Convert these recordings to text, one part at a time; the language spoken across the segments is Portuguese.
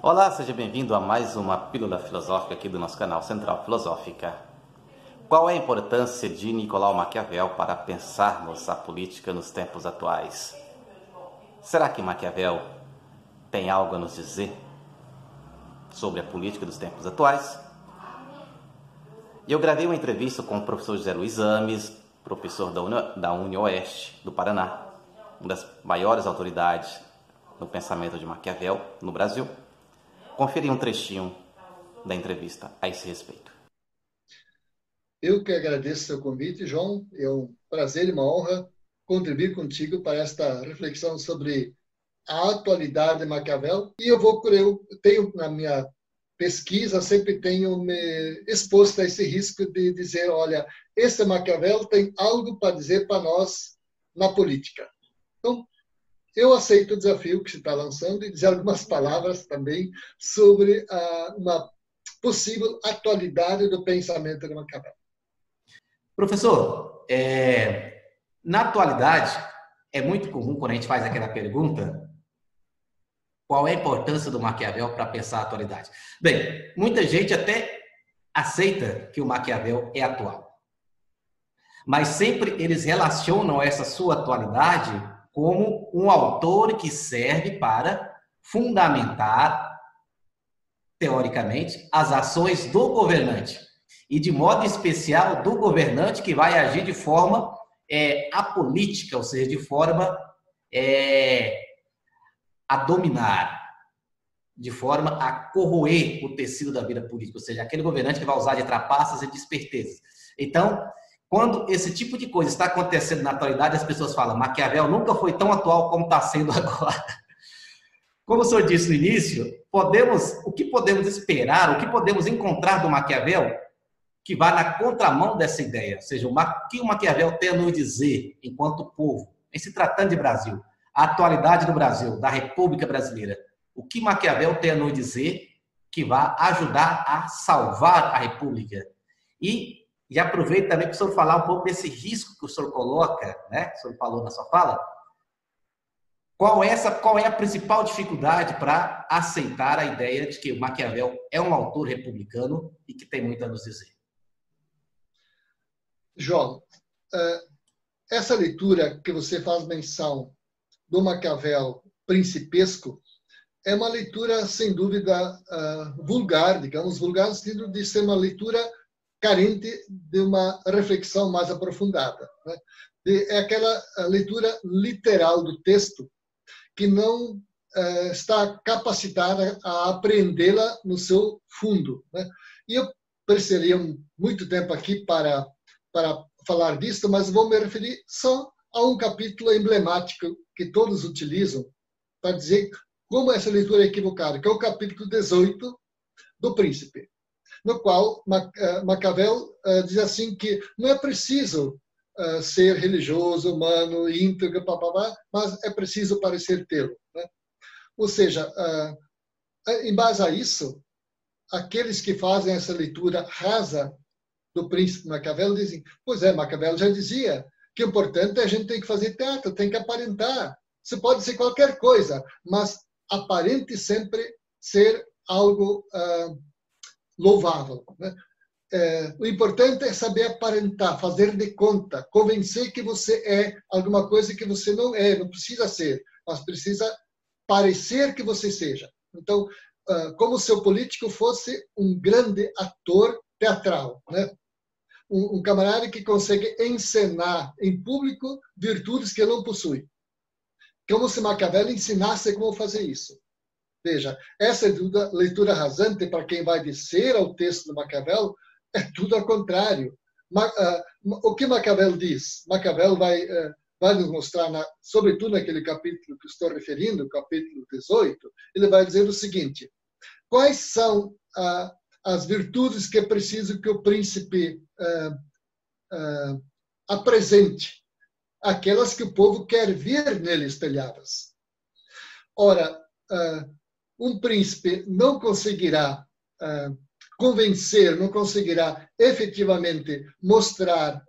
Olá, seja bem-vindo a mais uma Pílula Filosófica aqui do nosso canal Central Filosófica. Qual é a importância de Nicolau Maquiavel para pensarmos a política nos tempos atuais? Será que Maquiavel tem algo a nos dizer sobre a política dos tempos atuais? Eu gravei uma entrevista com o professor José Luiz Ames, professor da UniOeste do Paraná, uma das maiores autoridades no pensamento de Maquiavel no Brasil. Conferi um trechinho da entrevista a esse respeito. Eu que agradeço o seu convite, João. É um prazer e uma honra contribuir contigo para esta reflexão sobre a atualidade de Maquiavel. E eu tenho na minha pesquisa, sempre tenho me exposto a esse risco de dizer, olha, esse Maquiavel tem algo para dizer para nós na política. Então, eu aceito o desafio que se está lançando e dizer algumas palavras também sobre uma possível atualidade do pensamento de Maquiavel. Professor, na atualidade, é muito comum quando a gente faz aquela pergunta, qual é a importância do Maquiavel para pensar a atualidade? Bem, muita gente até aceita que o Maquiavel é atual, mas sempre eles relacionam essa sua atualidade como um autor que serve para fundamentar, teoricamente, as ações do governante. E de modo especial do governante que vai agir de forma apolítica, ou seja, de forma a dominar, de forma a corroer o tecido da vida política, ou seja, aquele governante que vai usar de trapaças e de espertezas. Então, quando esse tipo de coisa está acontecendo na atualidade, as pessoas falam, Maquiavel nunca foi tão atual como está sendo agora. Como o senhor disse no início, o que podemos esperar, o que podemos encontrar do Maquiavel que vá na contramão dessa ideia? Ou seja, o que o Maquiavel tem a nos dizer enquanto povo, em se tratando de Brasil, a atualidade do Brasil, da República Brasileira, o que Maquiavel tem a nos dizer que vai ajudar a salvar a República? E aproveito também para o senhor falar um pouco desse risco que o senhor coloca, né? Que o senhor falou na sua fala. Qual é a principal dificuldade para aceitar a ideia de que o Maquiavel é um autor republicano e que tem muito a nos dizer? João, essa leitura que você faz menção do Maquiavel principesco é uma leitura, sem dúvida, vulgar, digamos, vulgar no sentido de ser uma leitura carente de uma reflexão mais aprofundada, né? É aquela leitura literal do texto que não está capacitada a apreendê-la no seu fundo, né? E eu precisaria muito tempo aqui para falar disso, mas vou me referir só a um capítulo emblemático que todos utilizam para dizer como essa leitura é equivocada, que é o capítulo 18 do Príncipe, no qual Maquiavel diz assim que não é preciso ser religioso, humano, íntegro, mas é preciso parecer tê-lo, né? Ou seja, em base a isso, aqueles que fazem essa leitura rasa do Príncipe Maquiavel dizem, pois é, Maquiavel já dizia que o importante é a gente tem que fazer teatro, tem que aparentar. Você pode ser qualquer coisa, mas aparente sempre ser algo louvável, né? O importante é saber aparentar, fazer de conta, convencer que você é alguma coisa que você não é, não precisa ser, mas precisa parecer que você seja. Então, como se o político fosse um grande ator teatral, né? Um camarada que consegue encenar em público virtudes que ele não possui. Como se Maquiavel ensinasse como fazer isso. Veja, essa leitura rasante, para quem vai descer ao texto de Maquiavel, é tudo ao contrário. O que Maquiavel diz? Maquiavel vai nos mostrar, sobretudo naquele capítulo que estou referindo, o capítulo 18, ele vai dizer o seguinte, quais são as virtudes que é preciso que o príncipe apresente? Aquelas que o povo quer ver nele espelhadas. Ora, um príncipe não conseguirá convencer, não conseguirá efetivamente mostrar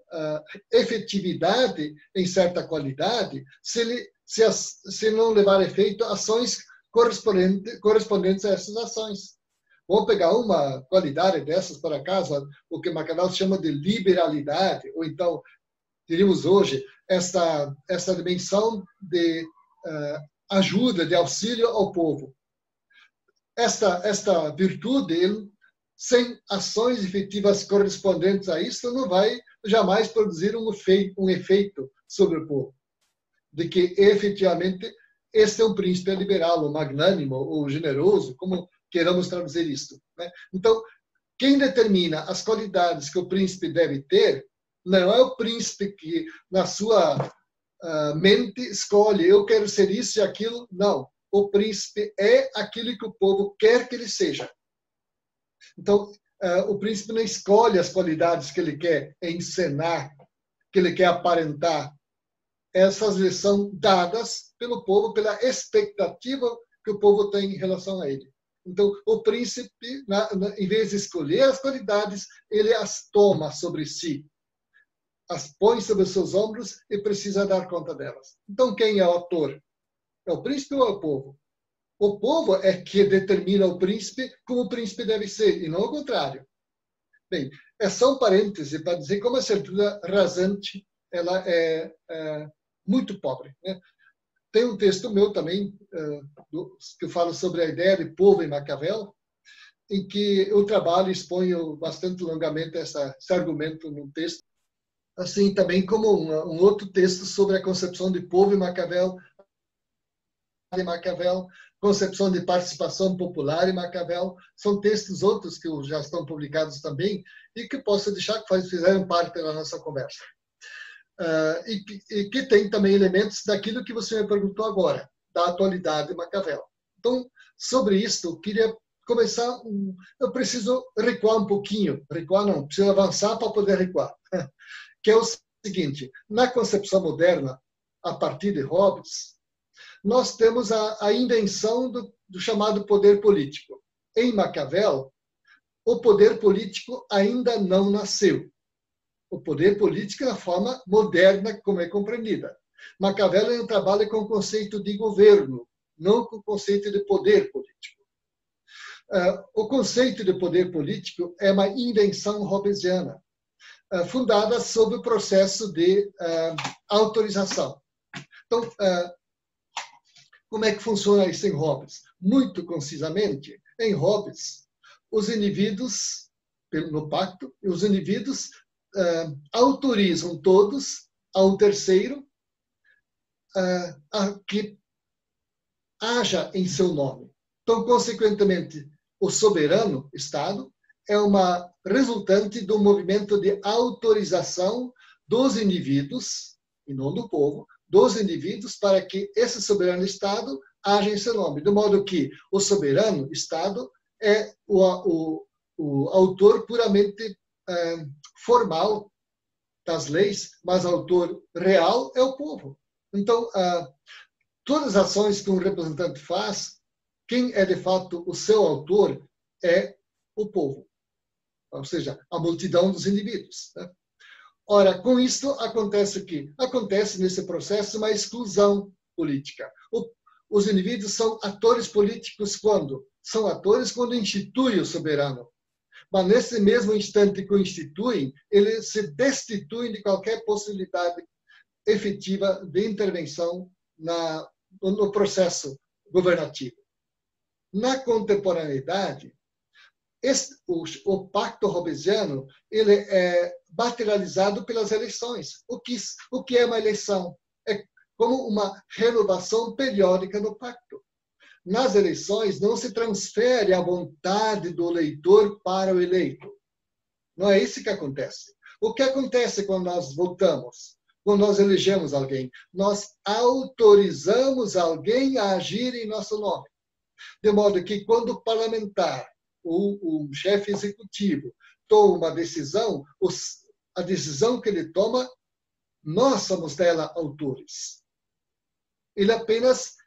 efetividade em certa qualidade se não levar a efeito ações correspondentes a essas ações. Vamos pegar uma qualidade dessas para casa, o que Maquiavel chama de liberalidade, ou então, diríamos hoje, essa dimensão de ajuda, de auxílio ao povo. Esta virtude, sem ações efetivas correspondentes a isso, não vai jamais produzir um efeito sobre o povo. De que, efetivamente, este é um príncipe liberal, ou magnânimo, ou generoso, como queiramos traduzir isto. Né? Então, quem determina as qualidades que o príncipe deve ter não é o príncipe que, na sua mente, escolhe, eu quero ser isso e aquilo. Não. O príncipe é aquilo que o povo quer que ele seja. Então, o príncipe não escolhe as qualidades que ele quer encenar, que ele quer aparentar. Essas lhes são dadas pelo povo, pela expectativa que o povo tem em relação a ele. Então, o príncipe, em vez de escolher as qualidades, ele as toma sobre si, as põe sobre os seus ombros e precisa dar conta delas. Então, quem é o autor? É o príncipe ou é o povo? O povo é que determina o príncipe como o príncipe deve ser, e não o contrário. Bem, é só um parêntese para dizer como a certeza rasante ela é muito pobre. Né? Tem um texto meu também, que eu falo sobre a ideia de povo em Maquiavel, em que eu trabalho e exponho bastante longamente esse argumento num texto, assim também como um outro texto sobre a concepção de povo em Maquiavel, concepção de participação popular em Maquiavel. São textos outros que já estão publicados também e que posso deixar que fizeram parte da nossa conversa. E que tem também elementos daquilo que você me perguntou agora, da atualidade de Maquiavel. Então, sobre isso, eu queria começar. Eu preciso recuar um pouquinho. Recuar não, preciso avançar para poder recuar. Que é o seguinte: na concepção moderna, a partir de Hobbes, nós temos a invenção do chamado poder político. Em Maquiavel, o poder político ainda não nasceu. O poder político é a forma moderna como é compreendida. Maquiavel trabalha com o conceito de governo, não com o conceito de poder político. O conceito de poder político é uma invenção hobbesiana, fundada sobre o processo de autorização. Então, como é que funciona isso em Hobbes? Muito concisamente, em Hobbes, os indivíduos, no pacto, os indivíduos autorizam todos ao terceiro a que haja em seu nome. Então, consequentemente, o soberano, Estado, é uma resultante do movimento de autorização dos indivíduos, e não do povo, dos indivíduos para que esse soberano Estado haja em seu nome. De modo que o soberano Estado é o autor puramente formal das leis, mas o autor real é o povo. Então, todas as ações que um representante faz, quem é de fato o seu autor é o povo, ou seja, a multidão dos indivíduos. Né? Ora, com isso acontece o quê? Acontece nesse processo uma exclusão política. Os indivíduos são atores políticos quando? São atores quando instituem o soberano. Mas nesse mesmo instante que o instituem, eles se destituem de qualquer possibilidade efetiva de intervenção no processo governativo. Na contemporaneidade, o pacto hobbesiano ele é materializado pelas eleições. O que é uma eleição? É como uma renovação periódica do pacto. Nas eleições, não se transfere a vontade do eleitor para o eleito. Não é isso que acontece. O que acontece quando nós votamos? Quando nós elegemos alguém? Nós autorizamos alguém a agir em nosso nome. De modo que, quando o parlamentar, o chefe executivo, toma uma decisão, a decisão que ele toma, nós somos dela autores. Ele apenas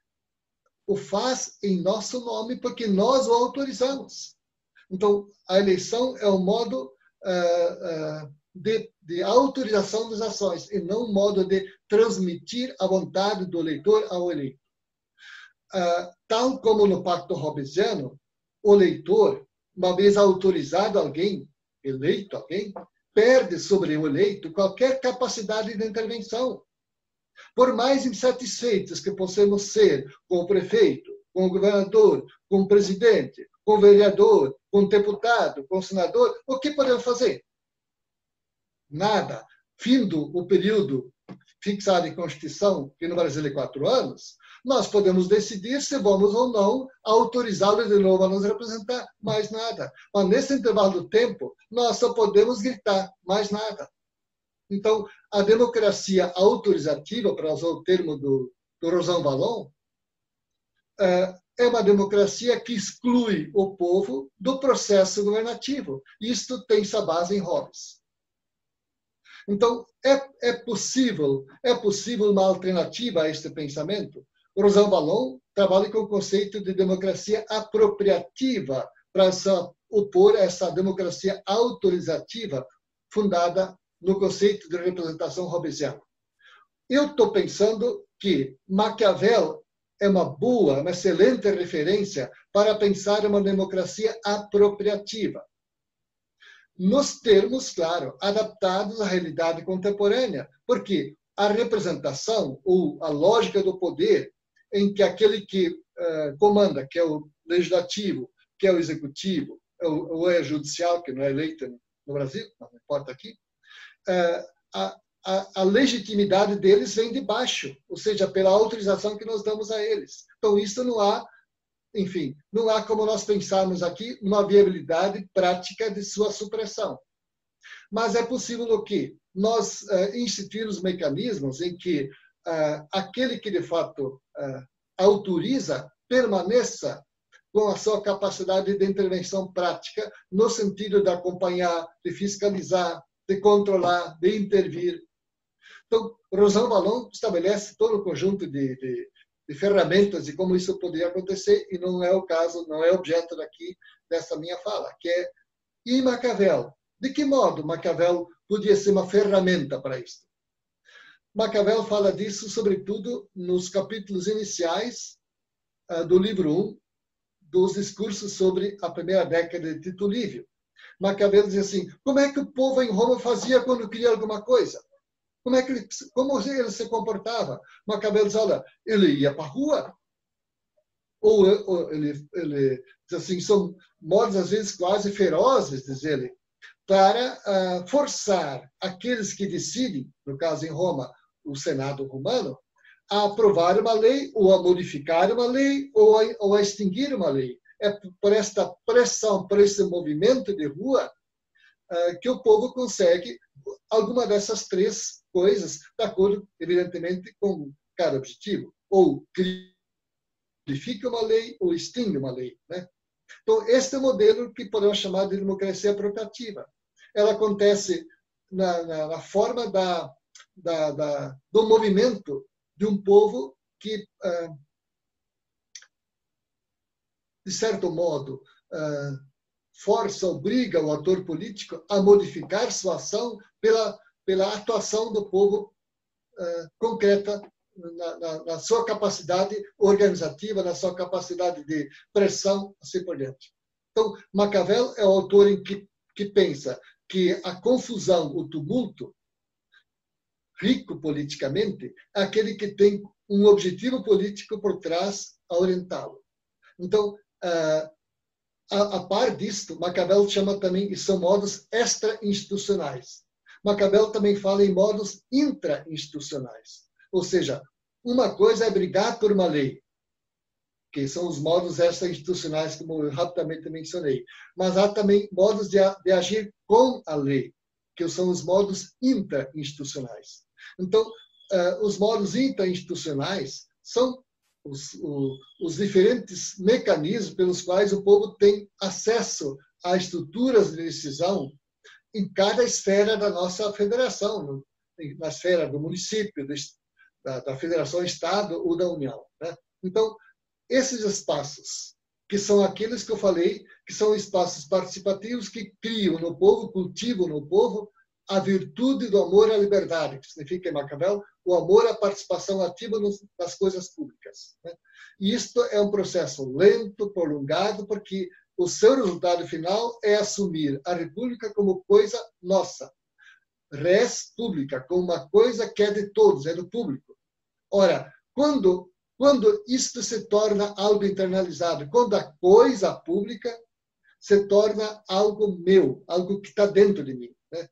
o faz em nosso nome porque nós o autorizamos. Então, a eleição é um modo de autorização das ações e não um modo de transmitir a vontade do eleitor ao eleito. tal como no Pacto Hobbesiano, o leitor, uma vez autorizado alguém, eleito alguém, perde sobre o eleito qualquer capacidade de intervenção. Por mais insatisfeitos que possamos ser com o prefeito, com o governador, com o presidente, com o vereador, com o deputado, com o senador, o que podemos fazer? Nada. Findo o período fixado em Constituição, que no Brasil é 4 anos, nós podemos decidir se vamos ou não autorizá-lo de novo a nos representar. Mais nada. Mas nesse intervalo do tempo, nós só podemos gritar. Mais nada. Então, a democracia autorizativa, para usar o termo do Rosan Vallon, é uma democracia que exclui o povo do processo governativo. Isto tem sua base em Hobbes. Então, é possível uma alternativa a este pensamento? O Rosan Vallon trabalha com o conceito de democracia apropriativa para opor essa democracia autorizativa fundada no conceito de representação hobbesiana. Eu estou pensando que Maquiavel é uma excelente referência para pensar uma democracia apropriativa. Nos termos, claro, adaptados à realidade contemporânea, porque a representação ou a lógica do poder em que aquele que comanda, que é o legislativo, que é o executivo, ou é o judicial, que não é eleito no Brasil, não importa aqui, a legitimidade deles vem de baixo, ou seja, pela autorização que nós damos a eles. Então, isso não há, enfim, não há como nós pensarmos aqui uma viabilidade prática de sua supressão. Mas é possível o quê? Nós instituirmos mecanismos em que aquele que, de fato, autoriza permaneça com a sua capacidade de intervenção prática, no sentido de acompanhar, de fiscalizar, de controlar, de intervir. Então, Rosan Vallon estabelece todo o conjunto de ferramentas de como isso poderia acontecer, e não é o caso, não é objeto daqui dessa minha fala, que é, e Maquiavel? De que modo Maquiavel podia ser uma ferramenta para isso? Maquiavel fala disso, sobretudo, nos capítulos iniciais do livro 1, dos discursos sobre a primeira década de Tito Livio. Maquiavel diz assim, como é que o povo em Roma fazia quando queria alguma coisa? Como ele se comportava? Maquiavel diz, olha, ele ia para a rua, ou ele diz assim, são modos, às vezes, quase ferozes, diz ele, para forçar aqueles que decidem, no caso em Roma, o Senado romano, a aprovar uma lei, ou a modificar uma lei, ou a extinguir uma lei. É por esta pressão, por esse movimento de rua, que o povo consegue alguma dessas três coisas, de acordo, evidentemente, com cada objetivo. Ou modifica uma lei, ou extingue uma lei. Né? Então, este é o modelo que podemos chamar de democracia apropriativa. Ela acontece na forma do movimento de um povo que, de certo modo, força, obriga o ator político a modificar sua ação pela atuação do povo concreta na sua capacidade organizativa, na sua capacidade de pressão, assim por diante. Então, Maquiavel é o autor que pensa que a confusão, o tumulto, rico politicamente, é aquele que tem um objetivo político por trás a orientá-lo. Então, a par disto, Maquiavel chama também, e são modos extra-institucionais. Maquiavel também fala em modos intra-institucionais. Ou seja, uma coisa é brigar por uma lei, que são os modos extra-institucionais, como eu rapidamente mencionei. Mas há também modos de agir com a lei, que são os modos intra-institucionais. Então, os modos intra-institucionais são os diferentes mecanismos pelos quais o povo tem acesso a estruturas de decisão em cada esfera da nossa federação, na esfera do município, da federação-estado ou da União. Né? Então, esses espaços, que são aqueles que eu falei, que são espaços participativos que criam no povo, cultivam no povo a virtude do amor à liberdade, que significa, em Maquiavel, o amor à participação ativa nas coisas públicas. Né? E isto é um processo lento, prolongado, porque o seu resultado final é assumir a República como coisa nossa, res pública, como uma coisa que é de todos, é do público. Ora, quando isto se torna algo internalizado, quando a coisa pública se torna algo meu, algo que está dentro de mim, né?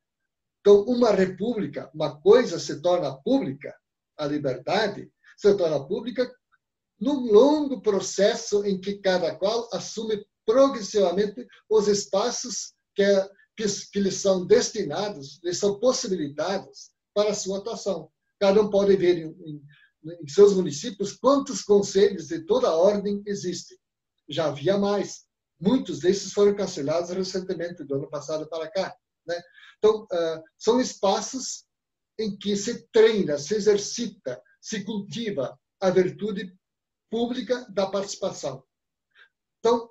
Então, uma república, uma coisa se torna pública, a liberdade se torna pública num longo processo em que cada qual assume progressivamente os espaços que lhes são destinados, lhes são possibilitados para a sua atuação. Cada um pode ver em seus municípios quantos conselhos de toda a ordem existem. Já havia mais. Muitos desses foram cancelados recentemente, do ano passado para cá, né? Então, são espaços em que se treina, se exercita, se cultiva a virtude pública da participação. Então,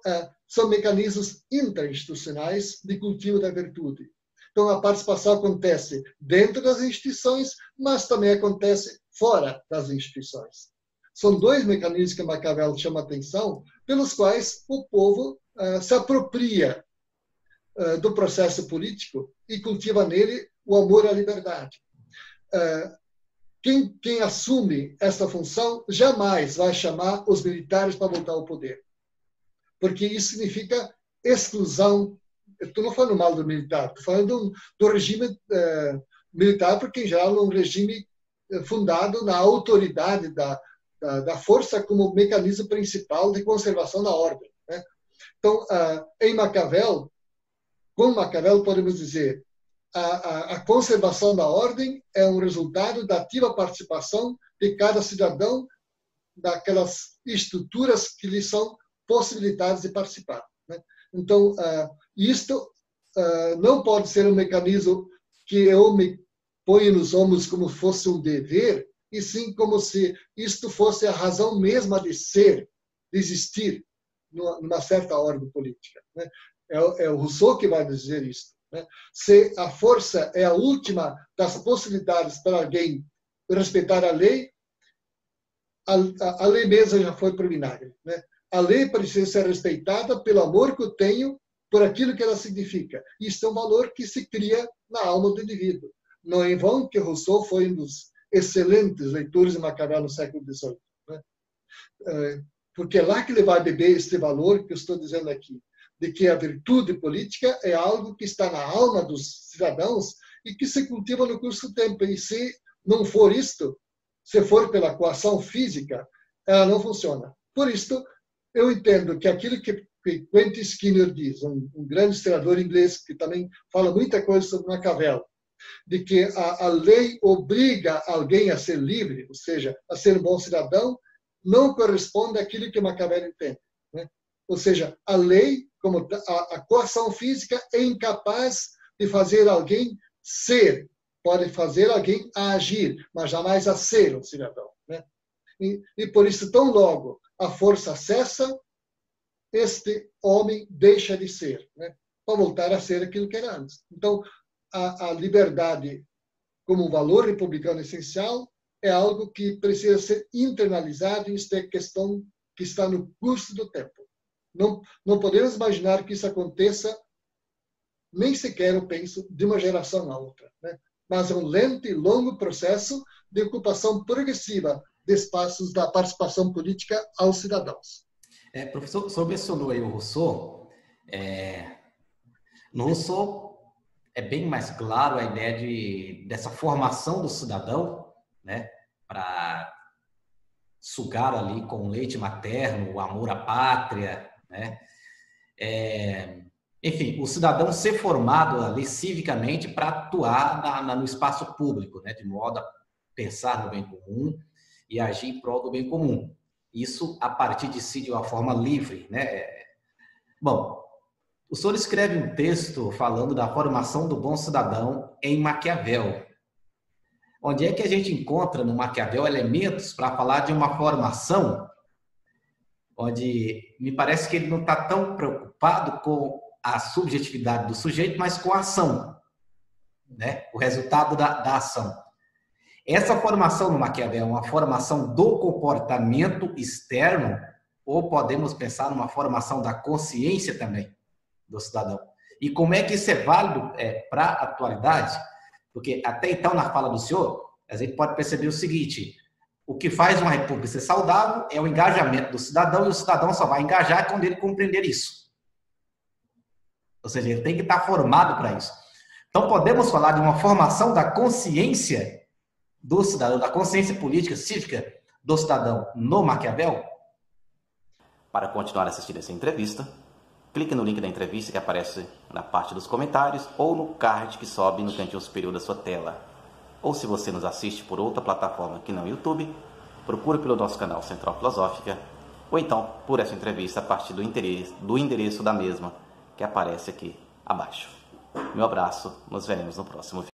são mecanismos interinstitucionais de cultivo da virtude. Então, a participação acontece dentro das instituições, mas também acontece fora das instituições. São dois mecanismos que Maquiavel chama a atenção, pelos quais o povo se apropria do processo político e cultiva nele o amor à liberdade. Quem assume essa função jamais vai chamar os militares para voltar ao poder, porque isso significa exclusão. Estou não falando mal do militar, estou falando do regime militar, porque em geral é um regime fundado na autoridade da força como mecanismo principal de conservação da ordem, né? Então, em Maquiavel, com Maquiavel podemos dizer a conservação da ordem é um resultado da ativa participação de cada cidadão daquelas estruturas que lhe são possibilitadas de participar, né? Então, isto não pode ser um mecanismo que eu me ponho nos ombros como fosse um dever, e sim como se isto fosse a razão mesma de ser, de existir numa certa ordem política, né? É o Rousseau que vai dizer isso, né? Se a força é a última das possibilidades para alguém respeitar a lei mesma já foi para o vinagre, né? A lei precisa ser respeitada pelo amor que eu tenho por aquilo que ela significa. Isso é um valor que se cria na alma do indivíduo. Não é em vão que Rousseau foi um dos excelentes leitores de Maquiavel no século XVIII, né? Porque é lá que ele vai beber este valor que eu estou dizendo aqui, de que a virtude política é algo que está na alma dos cidadãos e que se cultiva no curso do tempo. E se não for isto, se for pela coação física, ela não funciona. Por isso, eu entendo que aquilo que Quentin Skinner diz, um grande historiador inglês que também fala muita coisa sobre Maquiavel, de que a lei obriga alguém a ser livre, ou seja, a ser um bom cidadão, não corresponde àquilo que Maquiavel entende, né? Ou seja, a lei, como a coação física, é incapaz de fazer alguém ser, pode fazer alguém a agir, mas jamais a ser um cidadão, né? E por isso, tão logo a força cessa, este homem deixa de ser, né? Para voltar a ser aquilo que era antes. Então, a liberdade como um valor republicano essencial é algo que precisa ser internalizado, e isso é questão que está no curso do tempo. Não podemos imaginar que isso aconteça, nem sequer, eu penso, de uma geração a outra, né? Mas é um lento e longo processo de ocupação progressiva de espaços da participação política aos cidadãos. Professor, o senhor mencionou aí o Rousseau. No Rousseau é bem mais claro a ideia dessa formação do cidadão, né, para sugar ali com leite materno, o amor à pátria, né? Enfim, o cidadão ser formado ali civicamente para atuar no espaço público, né, de modo a pensar no bem comum e agir em prol do bem comum. Isso a partir de si de uma forma livre, né? Bom, o senhor escreve um texto falando da formação do bom cidadão em Maquiavel. Onde é que a gente encontra no Maquiavel elementos para falar de uma formação onde me parece que ele não está tão preocupado com a subjetividade do sujeito, mas com a ação, né? O resultado da ação. Essa formação no Maquiavel é uma formação do comportamento externo ou podemos pensar numa formação da consciência também do cidadão? E como é que isso é válido para a atualidade? Porque até então, na fala do senhor, a gente pode perceber o seguinte: o que faz uma república ser saudável é o engajamento do cidadão, e o cidadão só vai engajar quando ele compreender isso. Ou seja, ele tem que estar formado para isso. Então, podemos falar de uma formação da consciência do cidadão, da consciência política, cívica do cidadão no Maquiavel? Para continuar assistindo essa entrevista, clique no link da entrevista que aparece na parte dos comentários ou no card que sobe no cantinho superior da sua tela. Ou se você nos assiste por outra plataforma que não o YouTube, procure pelo nosso canal Central Filosófica, ou então por essa entrevista a partir do endereço da mesma que aparece aqui abaixo. Meu abraço, nos veremos no próximo vídeo.